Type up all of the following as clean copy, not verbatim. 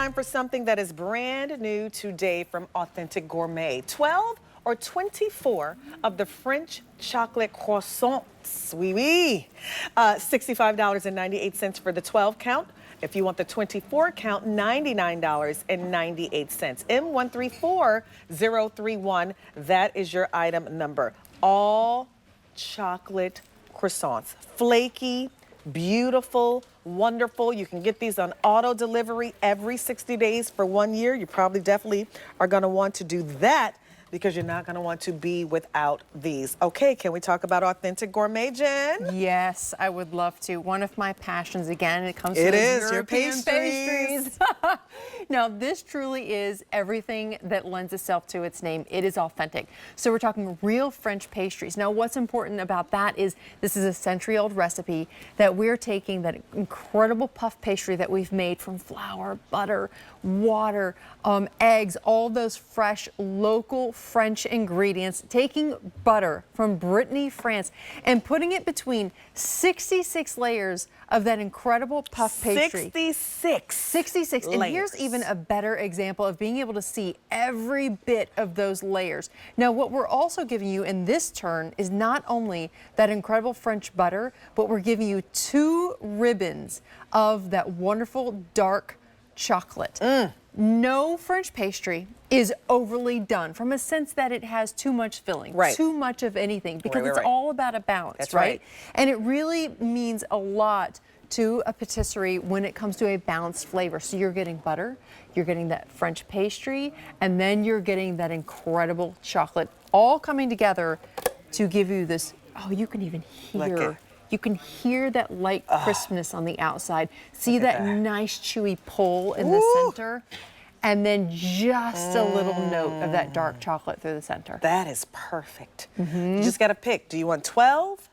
time for something that is brand new today from Authentic Gourmet. 12 or 24 of the French chocolate croissants. Oui, oui. $65.98 for the 12 count. If you want the 24 count, $99.98. M134031, that is your item number. All chocolate croissants. Flaky, beautiful, wonderful. You can get these on auto delivery every 60 days for 1 year. You probably definitely are going to want to do that because you're not going to want to be without these. Okay, can we talk about Authentic Gourmet, Jen? Yes, I would love to. One of my passions, again, it comes It to is European your pastries. Now, this truly is everything that lends itself to its name. It is authentic. So we're talking real French pastries. Now, what's important about that is this is a century-old recipe that we're taking that incredible puff pastry that we've made from flour, butter, water, eggs, all those fresh, local French ingredients, taking butter from Brittany, France, and putting it between 66 layers of that incredible puff pastry. 66. And here's even a better example of being able to see every bit of those layers. Now, what we're also giving you in this turn is not only that incredible French butter, but we're giving you 2 ribbons of that wonderful dark chocolate. No French pastry is overly done from a sense that it has too much filling, too much of anything, because it's all about a balance, That's right? And it really means a lot to a patisserie when it comes to a balanced flavor. So you're getting butter, you're getting that French pastry, and then you're getting that incredible chocolate all coming together to give you this, oh, you can even hear. You can hear that light crispness on the outside. See that nice chewy pull in the center? And then just a little note of that dark chocolate through the center. That is perfect. You just got to pick. Do you want 12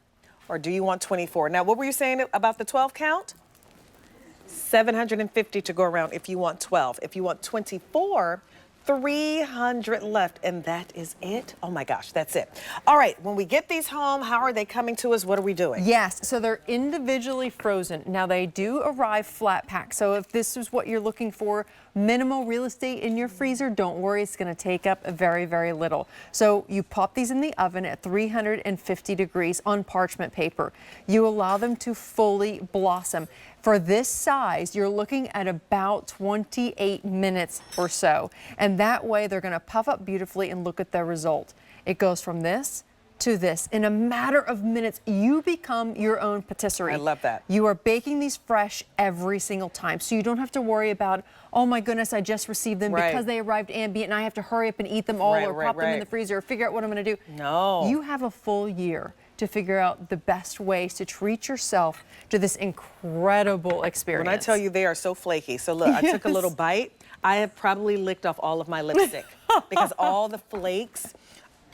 or do you want 24? Now, what were you saying about the 12 count? $750 to go around if you want 12. If you want 24, 300 left, and that is it. Oh my gosh, that's it. All right, when we get these home, how are they coming to us? What are we doing? Yes, so they're individually frozen. Now, they do arrive flat packed. So if this is what you're looking for, minimal real estate in your freezer, don't worry, it's going to take up very, very little. So you pop these in the oven at 350 degrees on parchment paper. You allow them to fully blossom. For this size, you're looking at about 28 minutes or so. And that way, they're going to puff up beautifully, and look at the result. It goes from this to this. In a matter of minutes, you become your own patisserie. I love that. You are baking these fresh every single time. So you don't have to worry about, oh my goodness, I just received them because they arrived ambient and I have to hurry up and eat them all or pop them in the freezer or figure out what I'm going to do. No. You have a full year to figure out the best ways to treat yourself to this incredible experience. When I tell you they are so flaky. So look, I took a little bite. I have probably licked off all of my lipstick because all the flakes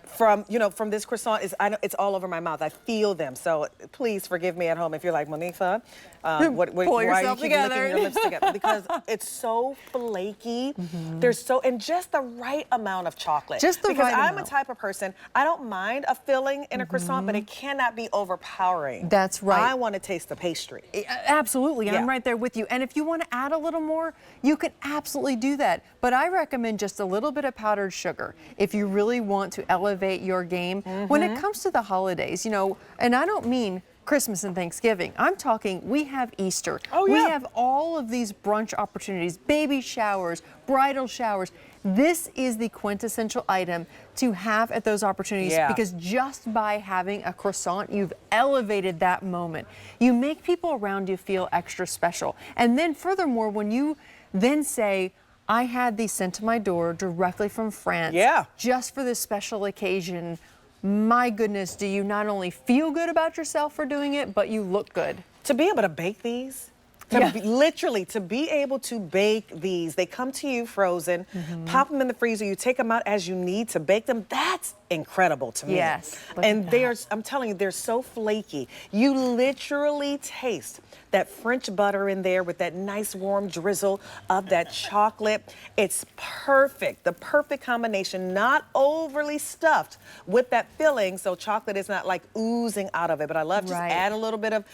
from this croissant it's all over my mouth. I feel them. So please forgive me at home if you're like, Monifa, why are you keep licking your lips together? Because it's so flaky. There's and just the right amount of chocolate. Just the right amount. I'm a type of person, I don't mind a filling in a croissant, but it cannot be overpowering. That's right. I want to taste the pastry. Absolutely. I'm right there with you. And if you want to add a little more, you can absolutely do that. But I recommend just a little bit of powdered sugar if you really want to elevate your game. When it comes to the holidays, and I don't mean Christmas and Thanksgiving. I'm talking, we have Easter. We have all of these brunch opportunities, baby showers, bridal showers. This is the quintessential item to have at those opportunities because just by having a croissant, you've elevated that moment. You make people around you feel extra special. And then furthermore, when you then say, I had these sent to my door directly from France just for this special occasion. My goodness, do you not only feel good about yourself for doing it, but you look good. To be able to bake these, literally to be able to bake these, they come to you frozen, pop them in the freezer, you take them out as you need to bake them. That's incredible to me. Yes. And I'm telling you, they're so flaky. You literally taste that French butter in there with that nice warm drizzle of that chocolate. It's perfect, the perfect combination, not overly stuffed with that filling, so chocolate is not like oozing out of it. But I love just add a little bit of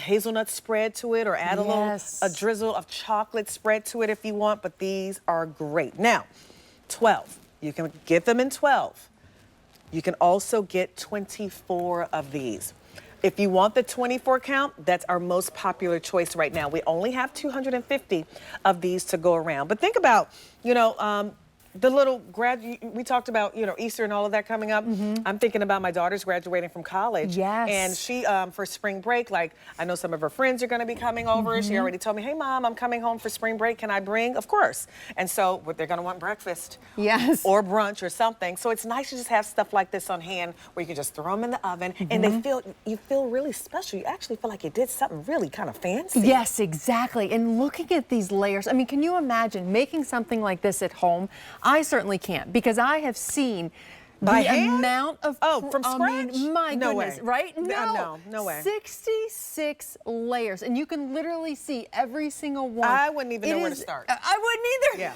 hazelnut spread to it, or add a a drizzle of chocolate spread to it if you want, but these are great. Now, 12. You can get them in 12. You can also get 24 of these. If you want the 24 count, that's our most popular choice right now. We only have 250 of these to go around. But think about, the little we talked about, Easter and all of that coming up. I'm thinking about my daughter's graduating from college. Yes. And she, for spring break, like, I know some of her friends are going to be coming over. She already told me, hey, Mom, I'm coming home for spring break. Can I bring? Of course. And so they're going to want breakfast. Yes. Or brunch or something. So it's nice to just have stuff like this on hand where you can just throw them in the oven and you feel really special. You actually feel like you did something really kind of fancy. Yes, exactly. And looking at these layers, I mean, can you imagine making something like this at home? I certainly can't, because I have seen by the hand? amount of from scratch? I mean, my No goodness, way. right? No way. 66 layers, and you can literally see every single one. I wouldn't even know where to start. I wouldn't either. Yeah.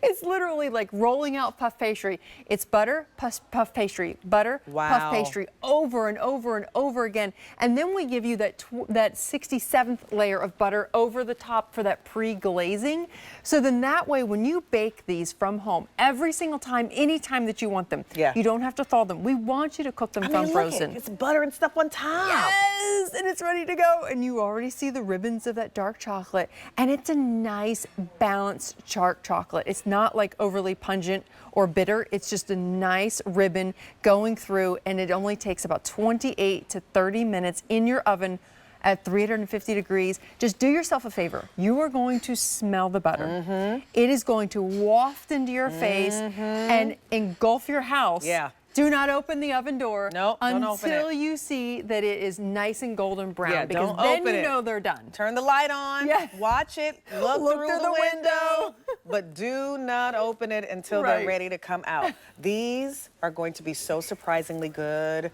It's literally like rolling out puff pastry. It's butter, puff pastry, butter, puff pastry, over and over and over again. And then we give you that 67th layer of butter over the top for that pre-glazing. So then that way, when you bake these from home, every single time, anytime that you want them, you don't have to thaw them. We want you to cook them from frozen. It's butter and stuff on top. Yes, and it's ready to go. And you already see the ribbons of that dark chocolate. And it's a nice, balanced dark chocolate. It's not like overly pungent or bitter. It's just a nice ribbon going through, and it only takes about 28 to 30 minutes in your oven at 350 degrees. Just do yourself a favor. You are going to smell the butter. It is going to waft into your face and engulf your house. Yeah. Do not open the oven door until you see that it is nice and golden brown, Yeah, because don't then open you it. know they're done. Turn the light on, watch it, look through the window, but do not open it until they're ready to come out. These are going to be so surprisingly good.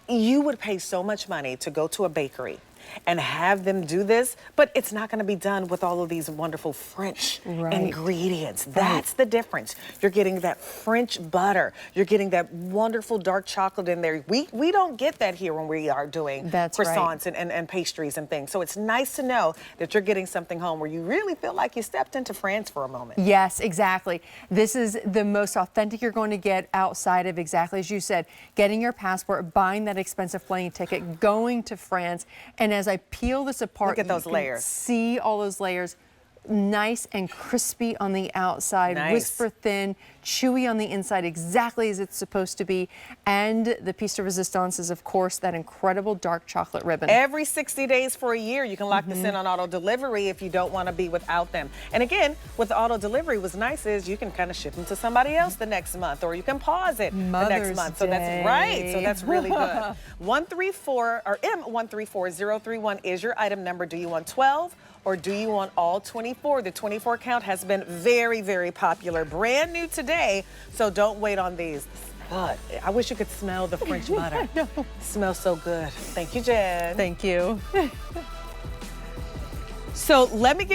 You would pay so much money to go to a bakery and have them do this, but it's not going to be done with all of these wonderful French ingredients. That's the difference. You're getting that French butter. You're getting that wonderful dark chocolate in there. We don't get that here when we are doing croissants and pastries and things. So it's nice to know that you're getting something home where you really feel like you stepped into France for a moment. Yes, exactly. This is the most authentic you're going to get outside of, exactly as you said, getting your passport, buying that expensive plane ticket, going to France. And as I peel this apart, look at those layers. See all those layers. Nice and crispy on the outside, whisper thin, chewy on the inside, exactly as it's supposed to be. And the piece de resistance is, of course, that incredible dark chocolate ribbon. Every 60 days for a year, you can lock this in on auto delivery if you don't want to be without them. And again, with auto delivery, what's nice is you can kind of ship them to somebody else the next month, or you can pause it the next month. So that's right. So that's really good. 134 or M134031 is your item number. Do you want 12? Or do you want all 24? The 24 count has been very, very popular. Brand new today, so don't wait on these. Good. I wish you could smell the French butter. It smells so good. Thank you, Jen. Thank you. So let me give